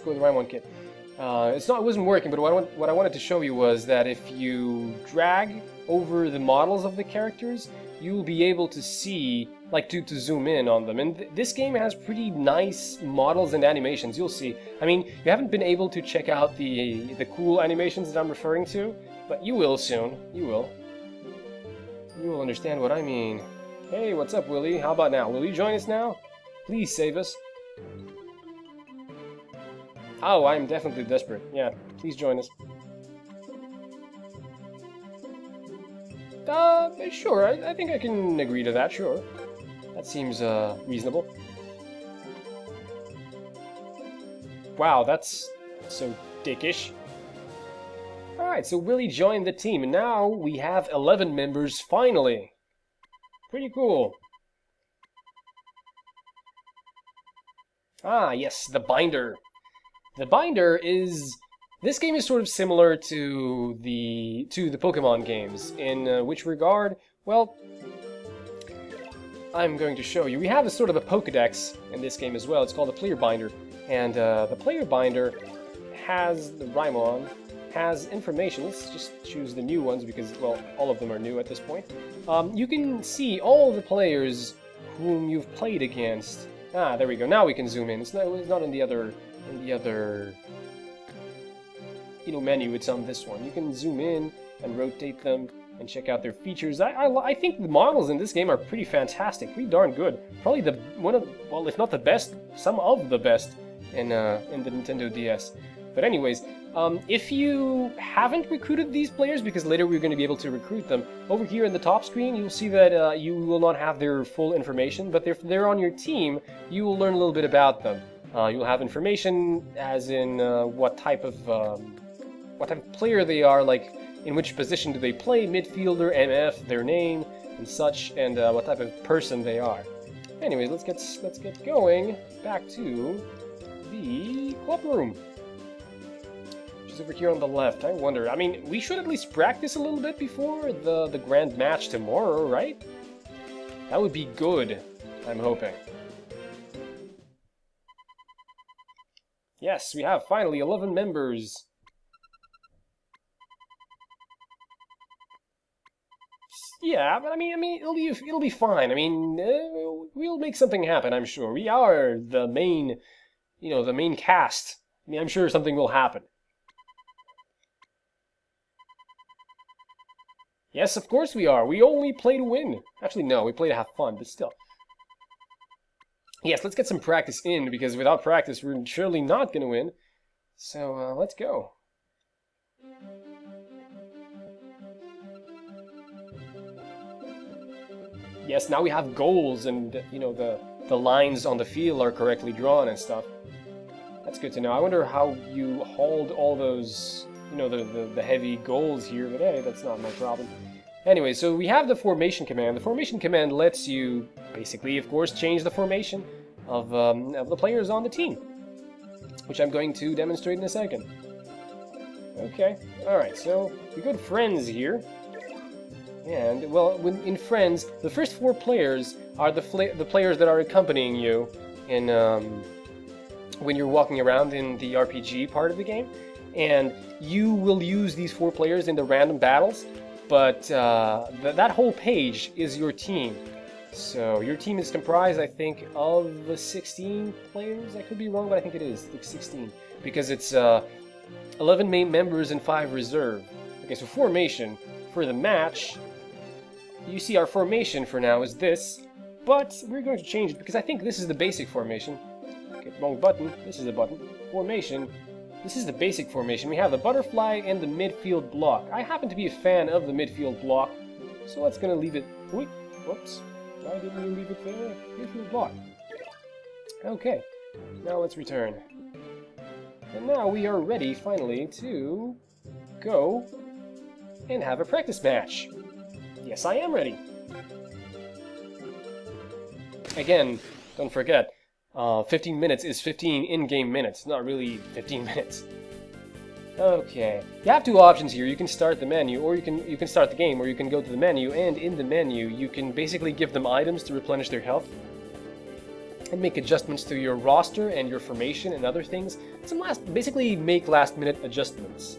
go with the Raimon kit. It wasn't working, but what I wanted to show you was that if you drag over the models of the characters, you'll be able to see, like, to zoom in on them. And this game has pretty nice models and animations, you'll see. I mean, you haven't been able to check out the cool animations that I'm referring to, but you will soon. You will. You will understand what I mean. Hey, what's up, Willy? How about now? Will you join us now? Please save us. Oh, I'm definitely desperate. Yeah, please join us. Sure, I think I can agree to that, sure. That seems, reasonable. Wow, that's so dickish. Alright, so Willy joined the team, and now we have 11 members, finally! Pretty cool. Ah, yes, the binder. The binder is... This game is sort of similar to the Pokemon games. In which regard? Well, I'm going to show you. We have a sort of a Pokedex in this game as well. It's called a player binder. And the player binder has the Raimon, has information. Let's just choose the new ones because, well, all of them are new at this point. You can see all the players whom you've played against. Ah, there we go. Now we can zoom in. It's not in the other menu. It's on this one. You can zoom in and rotate them and check out their features. I think the models in this game are pretty fantastic, pretty darn good. Probably well, if not the best, some of the best in the Nintendo DS. But anyways, if you haven't recruited these players, because later we're going to be able to recruit them, over here in the top screen you'll see that you will not have their full information, but if they're on your team, you will learn a little bit about them. You'll have information as in what type of player they are, like in which position do they play, midfielder, MF, their name, and such, and what type of person they are. Anyways, let's get going back to the club room. Which is over here on the left. I wonder. I mean, we should at least practice a little bit before the grand match tomorrow, right? That would be good, I'm hoping. Yes, we have finally 11 members. Yeah, but I mean, it'll be fine. I mean, we'll make something happen. I'm sure. We are the main, the main cast. I mean, I'm sure something will happen. Yes, of course we are. We only play to win. Actually, no, we play to have fun, but still. Yes, let's get some practice in, because without practice, we're surely not going to win. So, let's go. Yes, now we have goals, and, the lines on the field are correctly drawn and stuff. That's good to know. I wonder how you hold all those, the heavy goals here, but hey, that's not my problem. Anyway, so we have the formation command. The formation command lets you, basically, of course, change the formation of the players on the team, which I'm going to demonstrate in a second. Okay, alright, so we go to Friends here. And, well, in Friends, the first 4 players are the players that are accompanying you in when you're walking around in the RPG part of the game. And you will use these 4 players in the random battles, but that whole page is your team. So your team is comprised, I think, of 16 players. I could be wrong, but I think it is like 16, because it's 11 main members and 5 reserve. Okay, so formation for the match. You see our formation for now is this, but we're going to change it because I think this is the basic formation. Okay, wrong button. This is the button. Formation. This is the basic formation. We have the butterfly and the midfield block. I happen to be a fan of the midfield block, so let's gonna leave it. Wait, whoops. Why didn't we leave it there? Midfield block. Okay, now let's return. And now we are ready, finally, to go and have a practice match. Yes, I am ready. Again, don't forget, 15 minutes is 15 in-game minutes, not really 15 minutes. Okay, you have 2 options here. You can start the menu, or you can start the game, or you can go to the menu, and in the menu you can basically give them items to replenish their health. and make adjustments to your roster and your formation and other things. Basically make last-minute adjustments.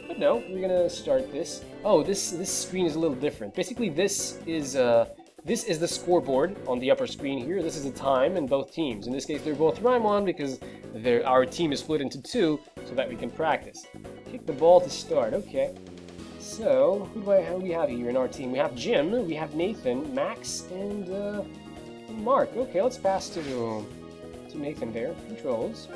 But no, we're gonna start this. Oh, this screen is a little different. Basically, this is the scoreboard on the upper screen here. This is the time in both teams. In this case, they're both Rhyme on because our team is split into two so that we can practice. Kick the ball to start. Okay. So, who do we have here in our team? We have Jim, we have Nathan, Max, and Mark. Okay, let's pass to Nathan there. Controls.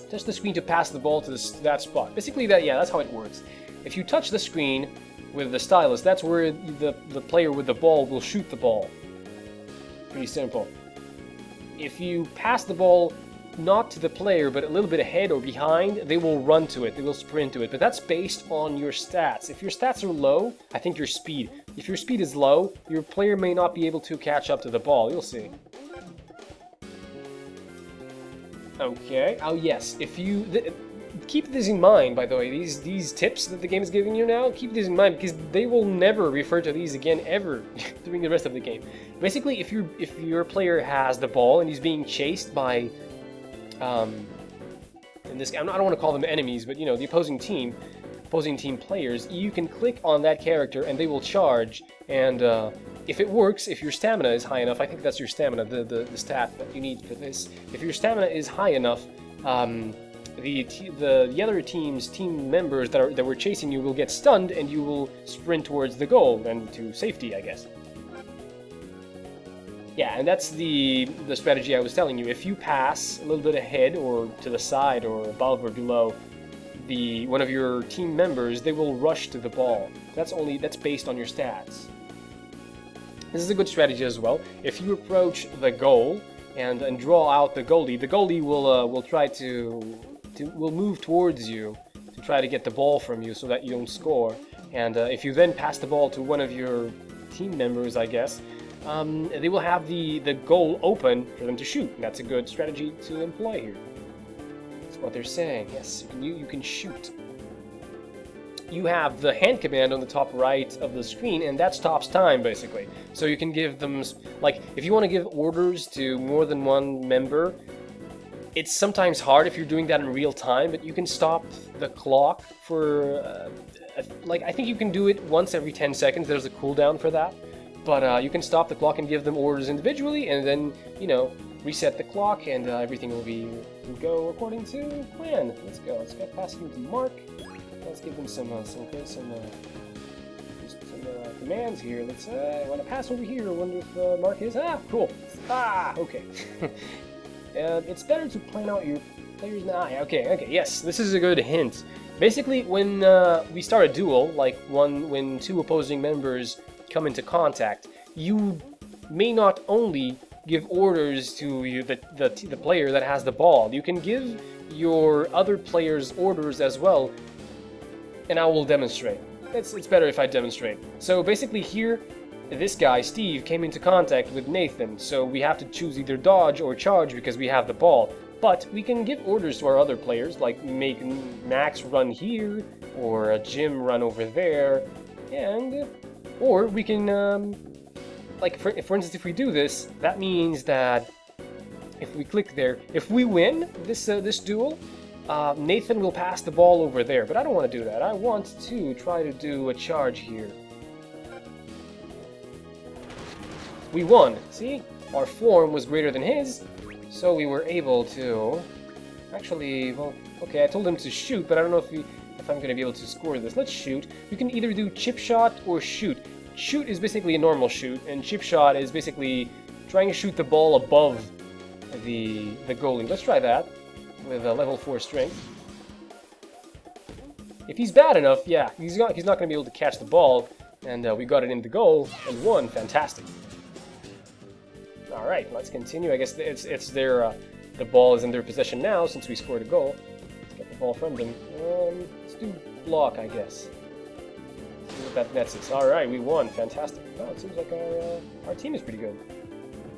Touch the screen to pass the ball to that spot. Basically, that's how it works. If you touch the screen with the stylus, that's where the player with the ball will shoot the ball. Pretty simple. If you pass the ball not to the player, but a little bit ahead or behind, they will run to it, they will sprint to it. But that's based on your stats. If your stats are low, I think your speed. If your speed is low, your player may not be able to catch up to the ball. You'll see. Okay. Oh yes. If you keep this in mind, by the way, these tips that the game is giving you now, keep this in mind because they will never refer to these again ever during the rest of the game. Basically, if your player has the ball and he's being chased by in this, I don't want to call them enemies, but you know, the opposing team players, you can click on that character and they will charge, and if it works, if your stamina is high enough, I think that's your stamina, the stat that you need for this. If your stamina is high enough, the other team's team members that were chasing you will get stunned and you will sprint towards the goal and to safety, I guess. Yeah, and that's the strategy I was telling you. If you pass a little bit ahead or to the side or above or below one of your team members, they will rush to the ball. That's based on your stats. This is a good strategy as well. If you approach the goal and draw out the goalie will try will move towards you to try to get the ball from you so that you don't score. And if you then pass the ball to one of your team members, I guess, they will have the goal open for them to shoot. And that's a good strategy to employ here. That's what they're saying. Yes, you can shoot. You have the hand command on the top right of the screen, and that stops time, basically. So you can give them, like, if you want to give orders to more than one member, it's sometimes hard if you're doing that in real time, but you can stop the clock for, like, I think you can do it once every 10 seconds. There's a cooldown for that. But you can stop the clock and give them orders individually, and then, you know, reset the clock, and everything will go according to plan. Let's go. Let's get past him to Mark. Let's give them some commands here. Let's I want to pass over here. I wonder if Mark is cool. Okay. It's better to plan out your players now. Okay. Yes, this is a good hint. Basically, when we start a duel, like when two opposing members come into contact, you may not only give orders to the player that has the ball. You can give your other players orders as well. And I will demonstrate. It's better if I demonstrate. So basically here, this guy, Steve, came into contact with Nathan, so we have to choose either dodge or charge because we have the ball. But we can give orders to our other players, like make Max run here, or Jim run over there, or we can, like for instance, if we do this, that means that if we click there, if we win this duel, Nathan will pass the ball over there, but I don't want to do that. I want to try to do a charge here. We won. See? Our form was greater than his, so we were able to... Actually, well, okay, I told him to shoot, but I don't know if I'm going to be able to score this. Let's shoot. You can either do chip shot or shoot. Shoot is basically a normal shoot, and chip shot is basically trying to shoot the ball above the goalie. Let's try that with a level 4 strength. If he's bad enough, yeah, he's not going to be able to catch the ball, and we got it in the goal and won. Fantastic. All right, let's continue. I guess it's their the ball is in their possession now since we scored a goal. Let's get the ball from them. Let's do block, I guess. See what that nets us. All right, we won. Fantastic. Oh, it seems like our team is pretty good.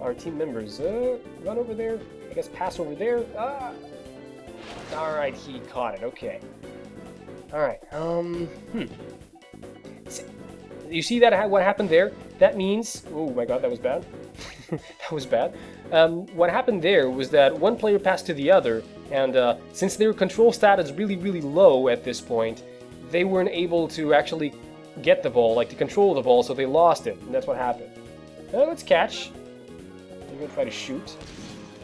Our team members run over there. I guess pass over there. Alright, he caught it, okay. Alright, you see that what happened there? That means... Oh my god, that was bad. That was bad. What happened there was that one player passed to the other, and since their control stat is really, really low at this point, they weren't able to actually get the ball, like to control the ball, so they lost it, and that's what happened. Let's catch. I'm gonna try to shoot.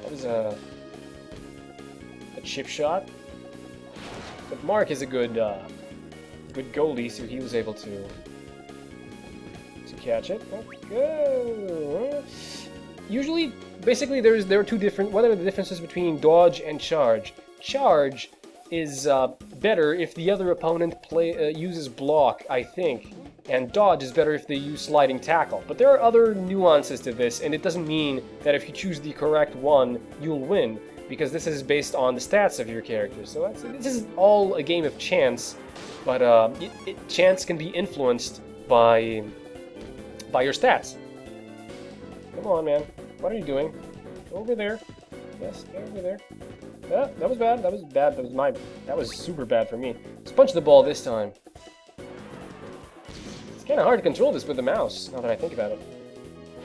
That was a chip shot. But Mark is a good goalie, so he was able to catch it. Okay. Usually, basically, there are two different. What are the differences between dodge and charge? Charge is better if the other opponent uses block, I think, and dodge is better if they use sliding tackle. But there are other nuances to this, and it doesn't mean that if you choose the correct one, you'll win, because this is based on the stats of your character. So this is all a game of chance, but chance can be influenced by your stats. Come on, man. What are you doing? Over there. Yes, over there. Yeah, that was bad. That was bad. That was super bad for me. Let's punch the ball this time. It's kind of hard to control this with the mouse, now that I think about it.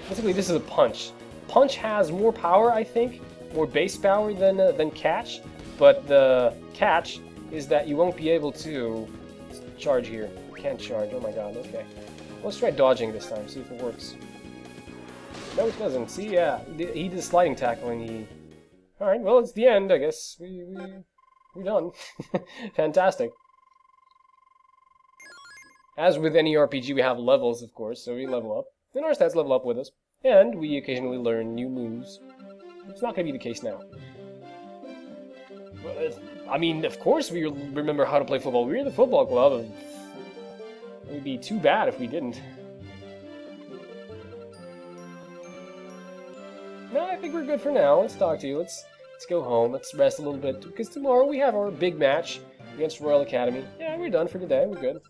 Basically, this is a punch. Punch has more power, I think, more base power than catch, but the catch is that you won't be able to charge here. You can't charge. Oh my god, okay. Let's try dodging this time, see if it works. No, it doesn't. See, yeah, he did sliding tackle and he... Alright, well, it's the end, I guess. We're done. Fantastic. As with any RPG, we have levels, of course, so we level up. And our stats level up with us. And we occasionally learn new moves. It's not going to be the case now. But, I mean, of course we remember how to play football. We're the football club. And it would be too bad if we didn't. No, I think we're good for now. Let's talk to you. Let's go home. Let's rest a little bit. Because tomorrow we have our big match against Royal Academy. Yeah, we're done for today. We're good.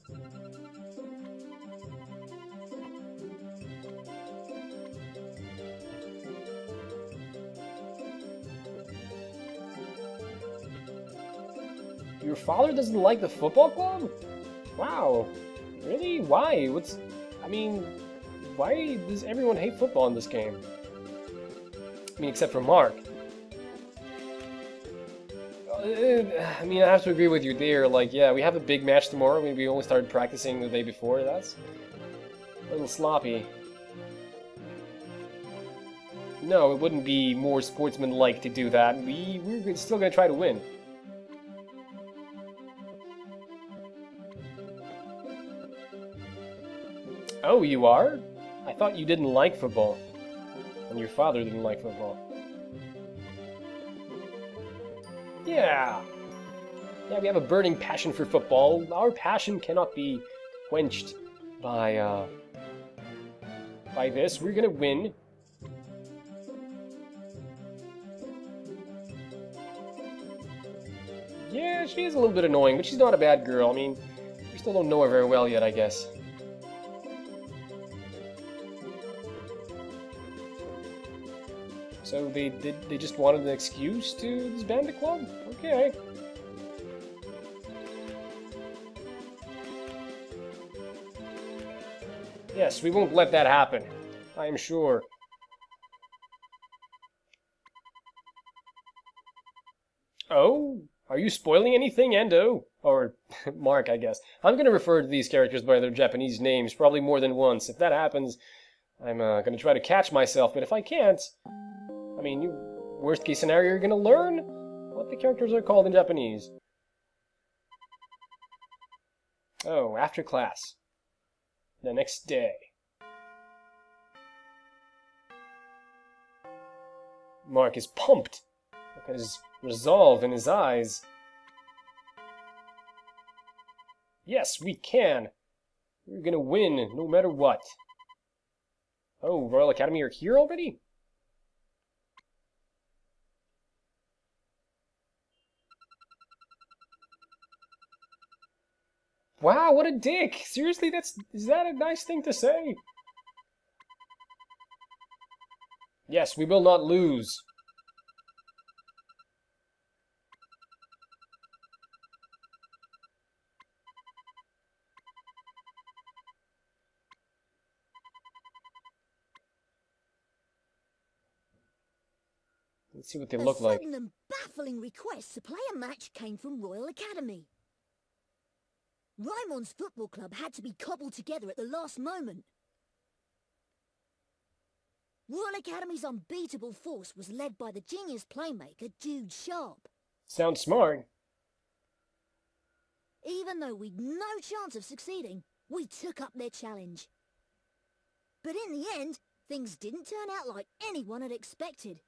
Your father doesn't like the football club? Wow. Really? Why? I mean, why does everyone hate football in this game? I mean, except for Mark. I mean, I have to agree with you there. Like, yeah, we have a big match tomorrow. I mean, we only started practicing the day before. That's a little sloppy. No, it wouldn't be more sportsmanlike to do that. We're still gonna try to win. Oh, you are? I thought you didn't like football. And your father didn't like football. Yeah. Yeah, we have a burning passion for football. Our passion cannot be quenched by this. We're gonna win. Yeah, she is a little bit annoying, but she's not a bad girl. I mean, we still don't know her very well yet, I guess. So they just wanted an excuse to disband the club? Okay. Yes, we won't let that happen. I am sure. Oh? Are you spoiling anything, Endo? Or Mark, I guess. I'm gonna refer to these characters by their Japanese names probably more than once. If that happens, I'm gonna try to catch myself, but if I can't... I mean, worst case scenario, you're gonna learn what the characters are called in Japanese. Oh, after class. The next day. Mark is pumped. Look at his resolve in his eyes. Yes, we can. We're gonna win, no matter what. Oh, Royal Academy are here already? Wow, what a dick! Seriously, is that a nice thing to say? Yes, we will not lose. Let's see what they A look like. sudden and baffling request to play a match came from Royal Academy. Raimon's football club had to be cobbled together at the last moment. Royal Academy's unbeatable force was led by the genius playmaker Jude Sharp. Sounds smart. Even though we'd no chance of succeeding, we took up their challenge. But in the end, things didn't turn out like anyone had expected.